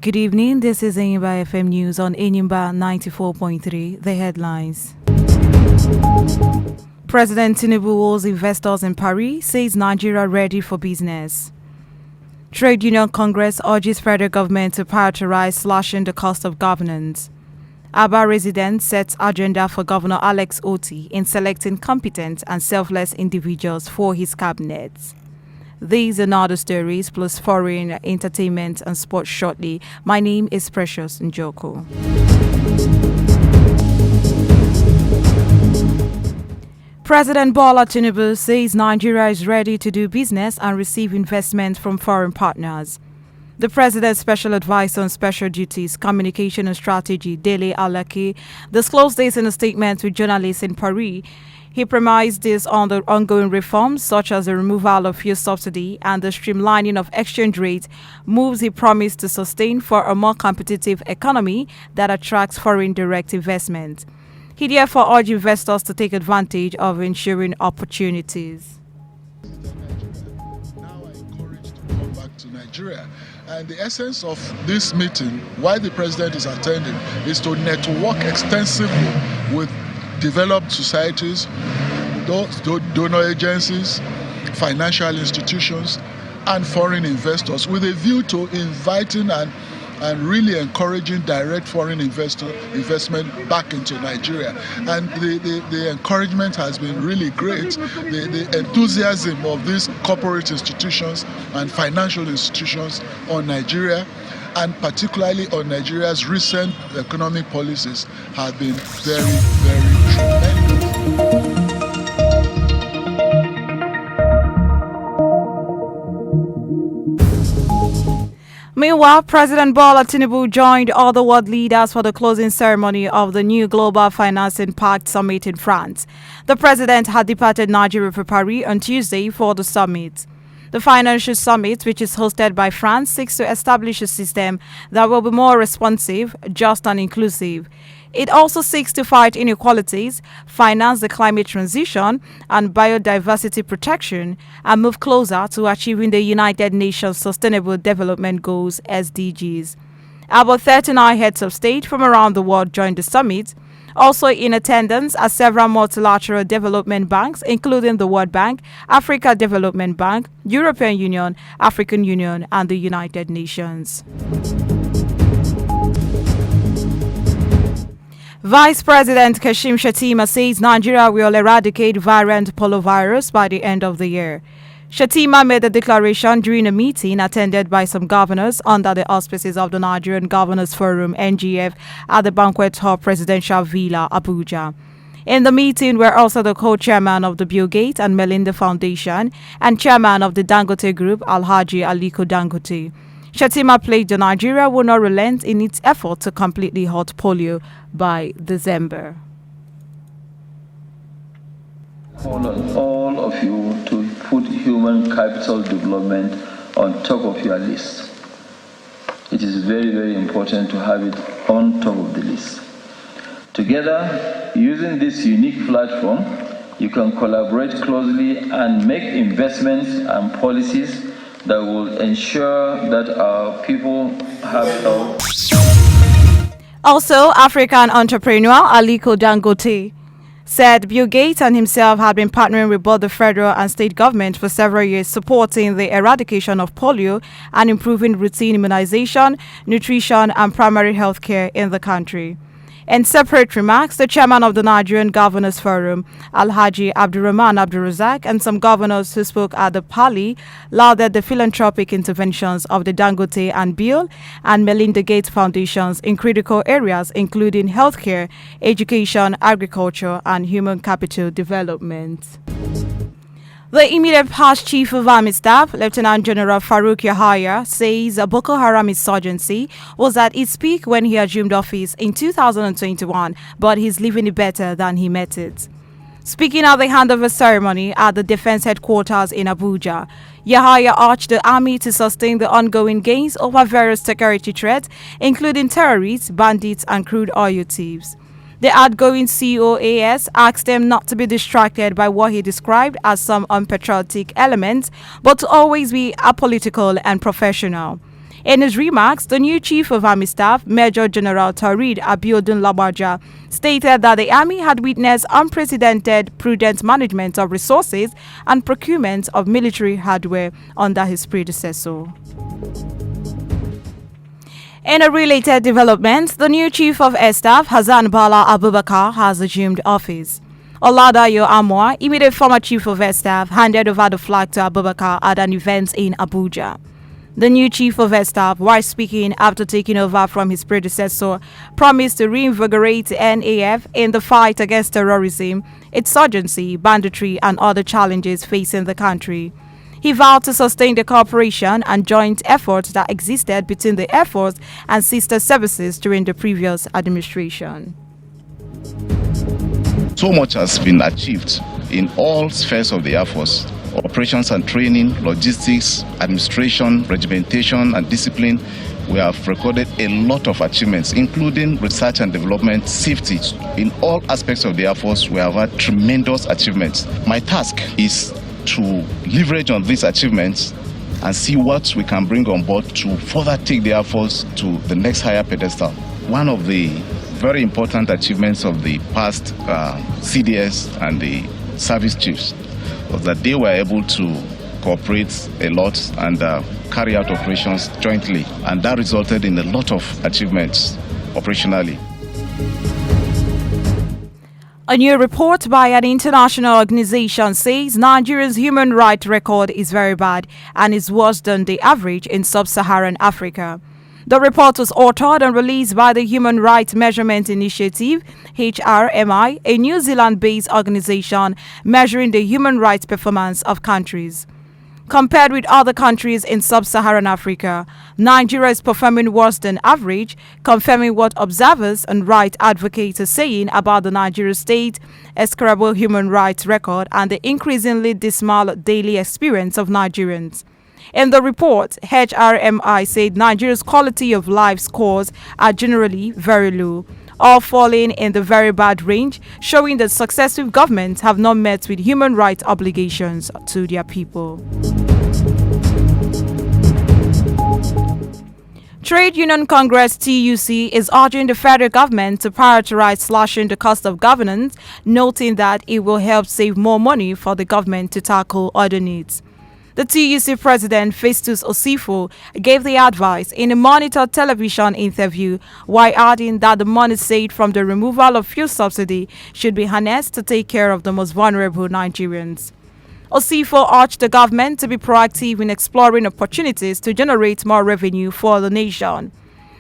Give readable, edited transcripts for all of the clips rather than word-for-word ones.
Good evening, this is Enyimba FM News on Enyimba 94.3. The headlines. President Tinubu holds investors in Paris, says Nigeria ready for business. Trade Union Congress urges federal government to prioritize slashing the cost of governance. Aba resident sets agenda for Governor Alex Oti in selecting competent and selfless individuals for his cabinet. These and other stories plus foreign entertainment and sports shortly. My name is Precious Njoko. President Bola Tinubu says Nigeria is ready to do business and receive investment from foreign partners. The President's Special Advisor on Special Duties, Communication and Strategy, Dele Alaki, disclosed this in a statement to journalists in Paris. He premised this on the ongoing reforms such as the removal of fuel subsidy and the streamlining of exchange rate, moves he promised to sustain for a more competitive economy that attracts foreign direct investment. He therefore urged investors to take advantage of ensuring opportunities. Now are encouraged to come back to Nigeria. And the essence of this meeting, why the president is attending, is to network extensively with developed societies, donor agencies, financial institutions, and foreign investors with a view to inviting and really encouraging direct foreign investment back into Nigeria. And the encouragement has been really great. The enthusiasm of these corporate institutions and financial institutions on Nigeria, and particularly on Nigeria's recent economic policies, have been very, very tremendous. Meanwhile, President Bola Tinubu joined other world leaders for the closing ceremony of the new Global Financing Pact Summit in France. The president had departed Nigeria for Paris on Tuesday for the summit. The financial summit, which is hosted by France, seeks to establish a system that will be more responsive, just and inclusive. It also seeks to fight inequalities, finance the climate transition and biodiversity protection, and move closer to achieving the United Nations Sustainable Development Goals (SDGs). About 39 heads of state from around the world joined the summit. Also in attendance are several multilateral development banks, including the World Bank, Africa Development Bank, European Union, African Union, and the United Nations. Vice President Kashim Shettima says Nigeria will eradicate variant poliovirus by the end of the year. Shettima made the declaration during a meeting attended by some governors under the auspices of the Nigerian Governors Forum (NGF) at the Banquet Hall Presidential Villa, Abuja. In the meeting were also the co-chairman of the Bill Gates and Melinda Foundation and chairman of the Dangote Group, Alhaji Aliko Dangote. Shettima pledged that Nigeria will not relent in its effort to completely halt polio by December. Call on all of you to put human capital development on top of your list. It is very, very important to have it on top of the list. Together, using this unique platform, you can collaborate closely and make investments and policies that will ensure that our people have health. Also, African entrepreneur Aliko Dangote said Bill Gates and himself had been partnering with both the federal and state government for several years, supporting the eradication of polio and improving routine immunization, nutrition, and primary health care in the country. In separate remarks, the chairman of the Nigerian Governors Forum, Alhaji Abdurrahman Abdurrazak, and some governors who spoke at the Pali lauded the philanthropic interventions of the Dangote and Bill and Melinda Gates Foundations in critical areas including healthcare, education, agriculture, and human capital development. The immediate past chief of army staff, Lieutenant General Farouk Yahaya, says a Boko Haram insurgency was at its peak when he assumed office in 2021, but he's living it better than he met it. Speaking at the handover ceremony at the defense headquarters in Abuja, Yahaya urged the army to sustain the ongoing gains over various security threats, including terrorists, bandits, and crude oil thieves. The outgoing COAS asked them not to be distracted by what he described as some unpatriotic elements, but to always be apolitical and professional. In his remarks, the new Chief of Army Staff, Major General Taurid Abiodun Labaja, stated that the Army had witnessed unprecedented prudent management of resources and procurement of military hardware under his predecessor. In a related development, the new Chief of Air Staff, Hassan Bala Abubakar, has assumed office. Oladayo Amwa, immediate former Chief of Air Staff, handed over the flag to Abubakar at an event in Abuja. The new Chief of Air Staff, while speaking after taking over from his predecessor, promised to reinvigorate the NAF in the fight against terrorism, insurgency, banditry, and other challenges facing the country. He vowed to sustain the cooperation and joint efforts that existed between the Air Force and sister services during the previous administration. So much has been achieved in all spheres of the Air Force: operations and training, logistics, administration, regimentation, and discipline. We have recorded a lot of achievements, including research and development, safety. In all aspects of the Air Force, we have had tremendous achievements. My task is to leverage on these achievements and see what we can bring on board to further take the Air Force to the next higher pedestal. One of the very important achievements of the past CDS and the service chiefs was that they were able to cooperate a lot and carry out operations jointly, and that resulted in a lot of achievements operationally. A new report by an international organization says Nigeria's human rights record is very bad and is worse than the average in sub-Saharan Africa. The report was authored and released by the Human Rights Measurement Initiative, HRMI, a New Zealand-based organization measuring the human rights performance of countries. Compared with other countries in sub-Saharan Africa, Nigeria is performing worse than average, confirming what observers and rights advocates are saying about the Nigeria state, execrable human rights record, and the increasingly dismal daily experience of Nigerians. In the report, HRMI said Nigeria's quality of life scores are generally very low, all falling in the very bad range, showing that successive governments have not met with human rights obligations to their people. Trade Union Congress TUC is urging the federal government to prioritize slashing the cost of governance, noting that it will help save more money for the government to tackle other needs. The TUC president, Festus Osifo, gave the advice in a monitored television interview, while adding that the money saved from the removal of fuel subsidy should be harnessed to take care of the most vulnerable Nigerians. Osifo urged the government to be proactive in exploring opportunities to generate more revenue for the nation.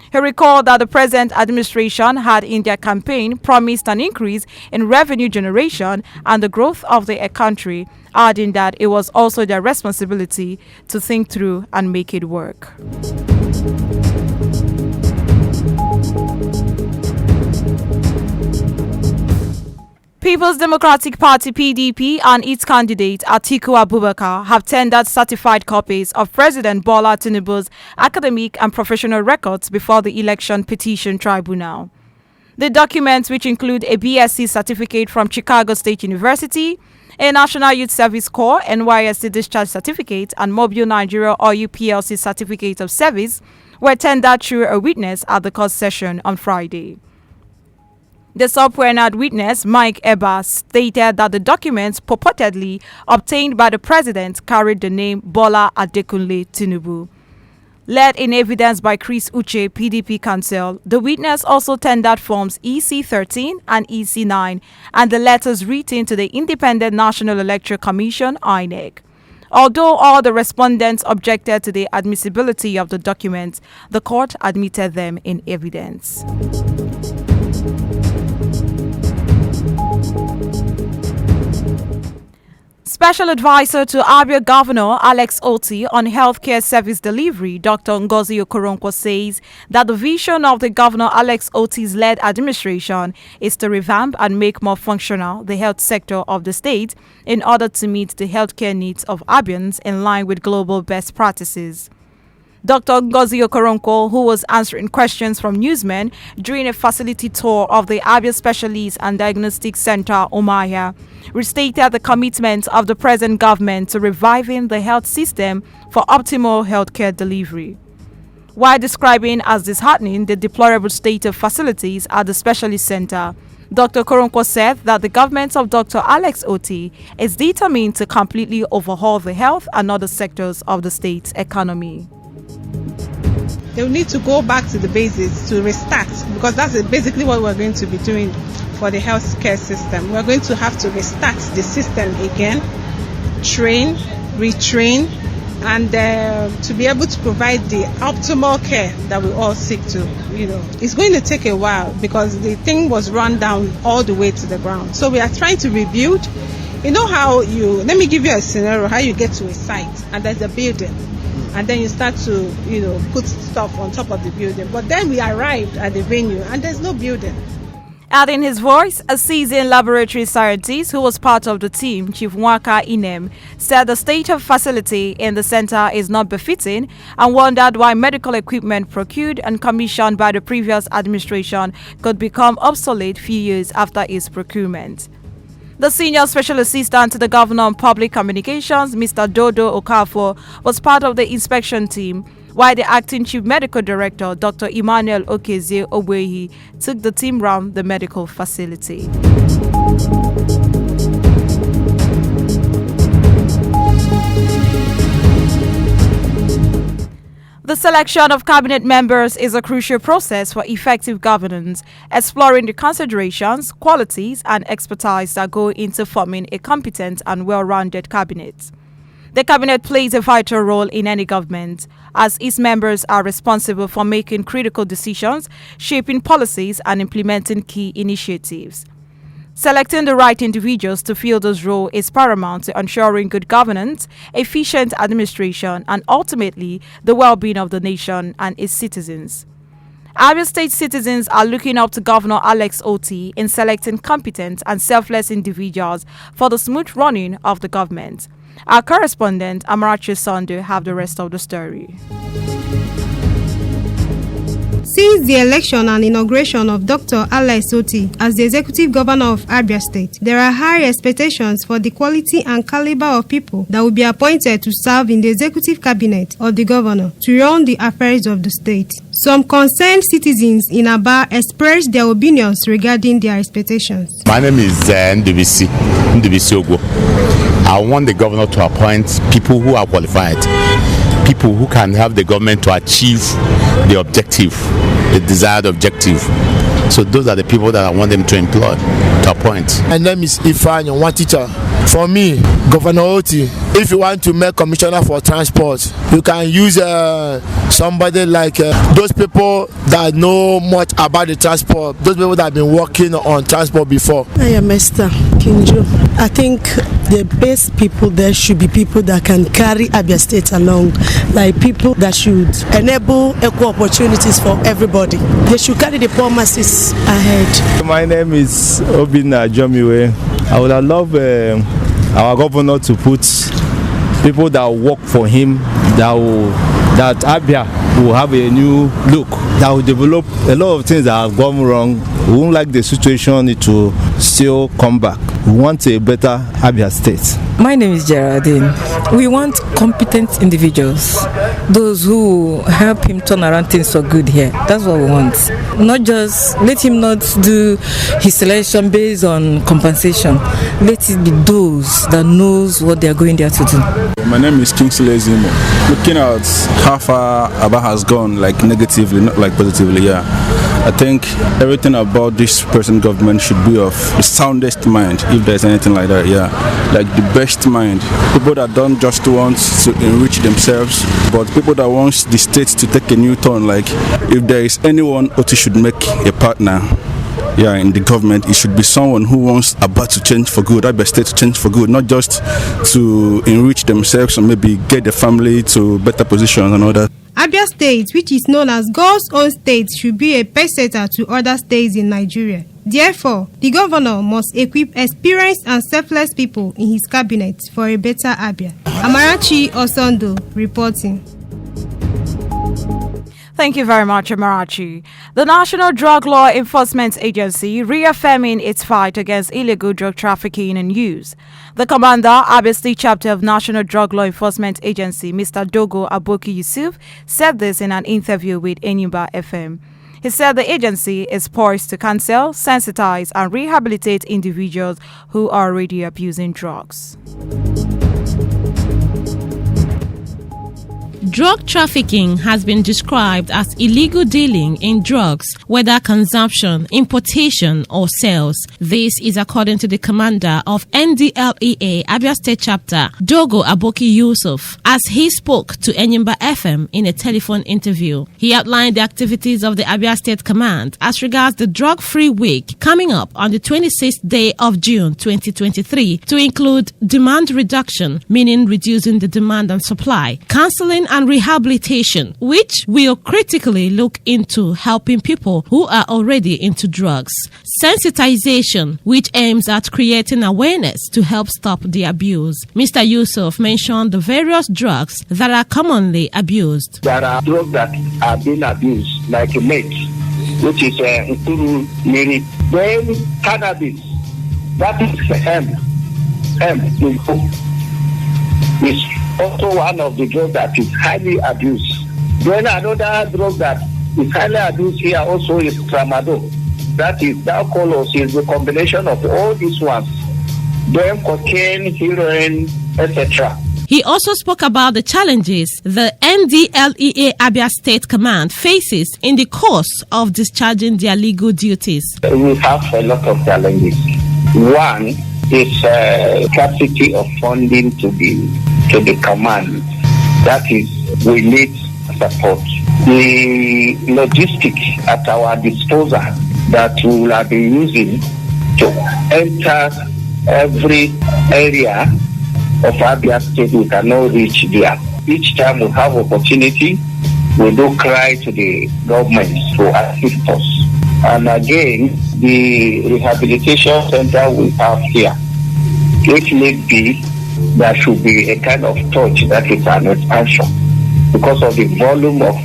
He recalled that the present administration had in their campaign promised an increase in revenue generation and the growth of the country, adding that it was also their responsibility to think through and make it work. People's Democratic Party (PDP) and its candidate Atiku Abubakar have tendered certified copies of President Bola Tinubu's academic and professional records before the Election Petition Tribunal. The documents, which include a BSc certificate from Chicago State University, a National Youth Service Corps (NYSC) discharge certificate, and Mobile Nigeria Oil PLC certificate of service, were tendered through a witness at the court session on Friday. The subpoenaed witness, Mike Eba, stated that the documents purportedly obtained by the president carried the name Bola Adekunle Tinubu. Led in evidence by Chris Uche, PDP counsel, the witness also tendered forms EC13 and EC9 and the letters written to the Independent National Electoral Commission (INEC). Although all the respondents objected to the admissibility of the documents, the court admitted them in evidence. Special Advisor to Abia Governor Alex Oti on healthcare service delivery, Dr. Ngozi Okoronkwo, says that the vision of the Governor Alex Oti's led administration is to revamp and make more functional the health sector of the state in order to meet the healthcare needs of Abians in line with global best practices. Dr. Ngozi Okoronkwo, who was answering questions from newsmen during a facility tour of the Abia Specialist and Diagnostic Center, Umuahia, restated the commitment of the present government to reviving the health system for optimal healthcare delivery. while describing as disheartening the deplorable state of facilities at the specialist center. Dr. Koronko said that the government of Dr. Alex Otti is determined to completely overhaul the health and other sectors of the state's economy. They will need to go back to the basics to restart, because that's basically what we're going to be doing for the healthcare system. We're going to have to restart the system again, train, retrain, and to be able to provide the optimal care that we all seek to. It's going to take a while because the thing was run down all the way to the ground. So we are trying to rebuild. Let me give you a scenario, how you get to a site and there's a building. And then you start to, put stuff on top of the building. But then we arrived at the venue and there's no building. Adding his voice, a seasoned laboratory scientist who was part of the team, Chief Nwaka Inem, said the state of facility in the center is not befitting and wondered why medical equipment procured and commissioned by the previous administration could become obsolete few years after its procurement. The senior special assistant to the governor on public communications, Mr. Dodo Okafor, was part of the inspection team, while the acting chief medical director, Dr. Emmanuel Okezie Ogbehi, took the team round the medical facility. The selection of cabinet members is a crucial process for effective governance, exploring the considerations, qualities, and expertise that go into forming a competent and well-rounded cabinet. The cabinet plays a vital role in any government, as its members are responsible for making critical decisions, shaping policies, and implementing key initiatives. Selecting the right individuals to fill this role is paramount to ensuring good governance, efficient administration, and ultimately the well-being of the nation and its citizens. Abia State citizens are looking up to Governor Alex Otti in selecting competent and selfless individuals for the smooth running of the government. Our correspondent, Amarachi Sando, have the rest of the story. Since the election and inauguration of Dr. Alex Otti as the executive governor of Abia State, there are high expectations for the quality and caliber of people that will be appointed to serve in the executive cabinet of the governor to run the affairs of the state. Some concerned citizens in Aba expressed their opinions regarding their expectations. My name is Ndubisi Ogwo. I want the governor to appoint people who are qualified, people who can help the government to achieve the objective, the desired objective. So those are the people that I want them to employ, to appoint. My name is Ifan, one teacher. For me, Governor Otti, if you want to make commissioner for transport, you can use somebody like those people that know much about the transport, those people that have been working on transport before. I am Esther Kinjo. I think the best people there should be people that can carry Abia State along, like people that should enable equal opportunities for everybody. They should carry the poor masses ahead. My name is Obina Jomiwe. I would have loved our governor to put people that work for him, that Abia will have a new look, that will develop a lot of things that have gone wrong. We won't like the situation, it will still come back. We want a better Abia State. My name is Geraldine. We want competent individuals, those who help him turn around things for good here. That's what we want. Not just let him not do his selection based on compensation. Let it be those that knows what they are going there to do. My name is Kingsley Zimo. Looking at how far Aba has gone, like negatively, not like positively, yeah. I think everything about this present government should be of the soundest mind, if there's anything like that, yeah. Like the best mind. People that don't just want to enrich themselves, but people that want the state to take a new turn. Like if there is anyone Otti should make a partner, yeah, in the government, it should be someone who wants Aba to change for good, Abia State to change for good, not just to enrich themselves and maybe get the family to better positions and all that. Abia State, which is known as God's own state, should be a pacesetter to other states in Nigeria. Therefore, the governor must equip experienced and selfless people in his cabinet for a better Abia. Amarachi Osondo reporting. Thank you very much, Amarachi. The National Drug Law Enforcement Agency reaffirming its fight against illegal drug trafficking and use. The commander, Abia State Chapter of National Drug Law Enforcement Agency, Mr. Dogo Aboki Yusuf, said this in an interview with Enyimba FM. He said the agency is poised to counsel, sensitize, and rehabilitate individuals who are already abusing drugs. Drug trafficking has been described as illegal dealing in drugs, whether consumption, importation, or sales. This is according to the commander of NDLEA Abia State Chapter, Dogo Aboki Yusuf, as he spoke to Enyimba FM in a telephone interview. He outlined the activities of the Abia State Command as regards the Drug-Free Week coming up on the 26th day of June 2023 to include demand reduction, meaning reducing the demand and supply, counseling and rehabilitation, which will critically look into helping people who are already into drugs. Sensitization, which aims at creating awareness to help stop the abuse. Mr. Yusuf mentioned the various drugs that are commonly abused. There are drugs that are being abused, like meth, which is many. Then cannabis, that is hemp is also one of the drugs that is highly abused. Then another drug that is highly abused here also is tramadol. That is alcohol, is the combination of all these ones. Then cocaine, heroin, etc. He also spoke about the challenges the NDLEA Abia State Command faces in the course of discharging their legal duties. We have a lot of challenges. One is capacity of funding to the command. That is, we need support. The logistics at our disposal that we will be using to enter every area of Abia State, we cannot reach there. Each time we have opportunity, we do cry to the government to assist us. And again, the rehabilitation center we have here, if need be, there should be a kind of touch that is an expansion because of the volume of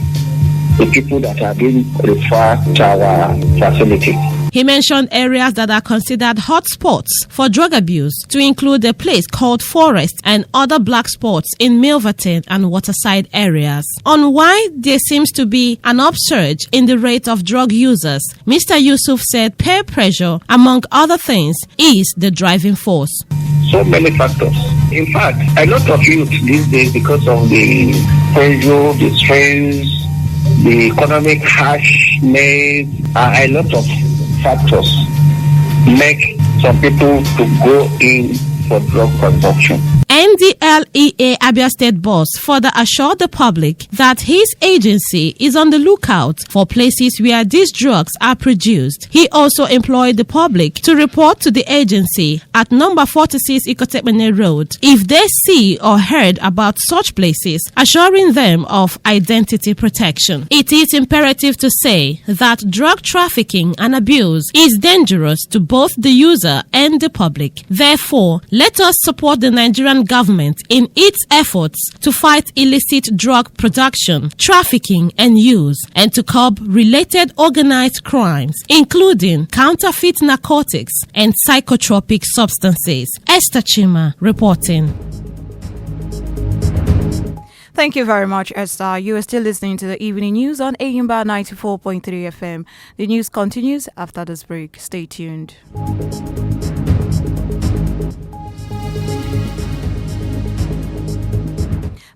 the people that are being referred to our facility. He mentioned areas that are considered hotspots for drug abuse, to include a place called Forest and other black spots in Milverton and Waterside areas. On why there seems to be an upsurge in the rate of drug users, Mr. Yusuf said peer pressure, among other things, is the driving force. So many factors. In fact, a lot of youth these days, because of the pressure, the stress, the economic harshness, a lot of factors make some people to go in for drug consumption. NDLEA Abia State boss further assured the public that his agency is on the lookout for places where these drugs are produced. He also employed the public to report to the agency at number 46 Ikotepmene Road if they see or heard about such places, assuring them of identity protection. It is imperative to say that drug trafficking and abuse is dangerous to both the user and the public. Therefore, let us support the Nigerian government in its efforts to fight illicit drug production, trafficking and use, and to curb related organized crimes, including counterfeit narcotics and psychotropic substances. Esther Chima reporting. Thank you very much, Esther. You are still listening to the evening news on Enyimba 94.3 FM. The news continues after this break. Stay tuned.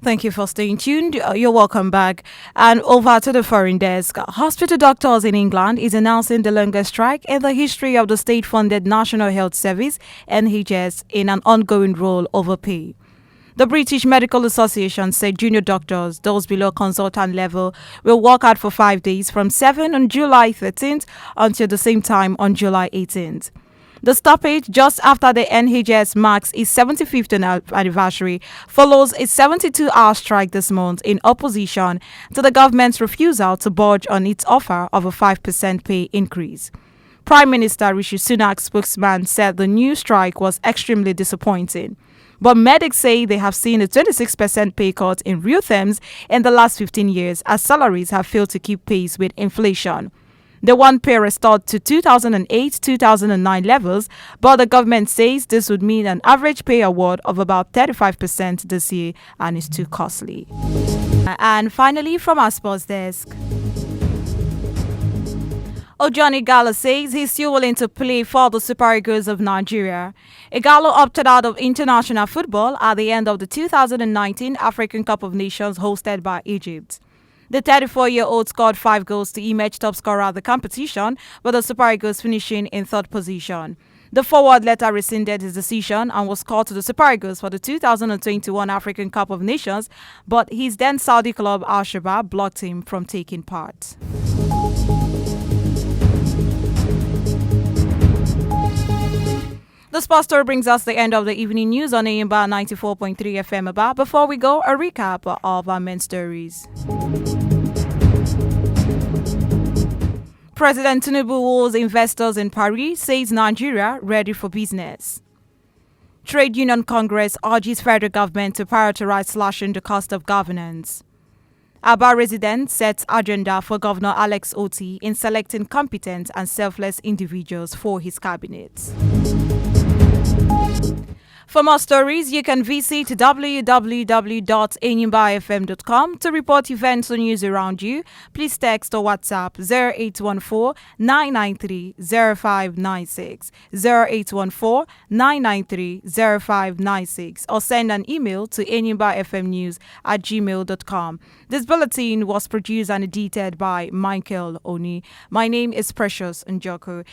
Thank you for staying tuned. You're welcome back. And over to the foreign desk. Hospital doctors in England is announcing the longest strike in the history of the state-funded National Health Service, NHS, in an ongoing roll over pay. The British Medical Association said junior doctors, those below consultant level, will work out for 5 days from 7 on July 13th until the same time on July 18th. The stoppage, just after the NHS marks its 75th anniversary, follows a 72-hour strike this month in opposition to the government's refusal to budge on its offer of a 5% pay increase. Prime Minister Rishi Sunak's spokesman said the new strike was extremely disappointing. But medics say they have seen a 26% pay cut in real terms in the last 15 years as salaries have failed to keep pace with inflation. The one pay restored to 2008-2009 levels, but the government says this would mean an average pay award of about 35% this year and is too costly. And finally, from our sports desk, Ojani Igalo says he's still willing to play for the Super Eagles of Nigeria. Igalo opted out of international football at the end of the 2019 African Cup of Nations hosted by Egypt. The 34-year-old scored 5 goals to emerge top scorer at the competition, with the Super Eagles finishing in third position. The forward later rescinded his decision and was called to the Super Eagles for the 2021 African Cup of Nations, but his then Saudi club Al Shabab blocked him from taking part. The sports story brings us the end of the evening news on Enyimba 94.3 FM Aba. Before we go, a recap of our main stories. President Tinubu warns investors in Paris, says Nigeria ready for business. Trade Union Congress urges federal government to prioritize slashing the cost of governance. Aba resident sets agenda for Governor Alex Otti in selecting competent and selfless individuals for his cabinet. For more stories, you can visit www.enyimbafm.com to report events or news around you. Please text or WhatsApp 0814-993-0596, 0814-993-0596, or send an email to enyimbafmnews@gmail.com. This bulletin was produced and edited by Michael Oni. My name is Precious Njoku.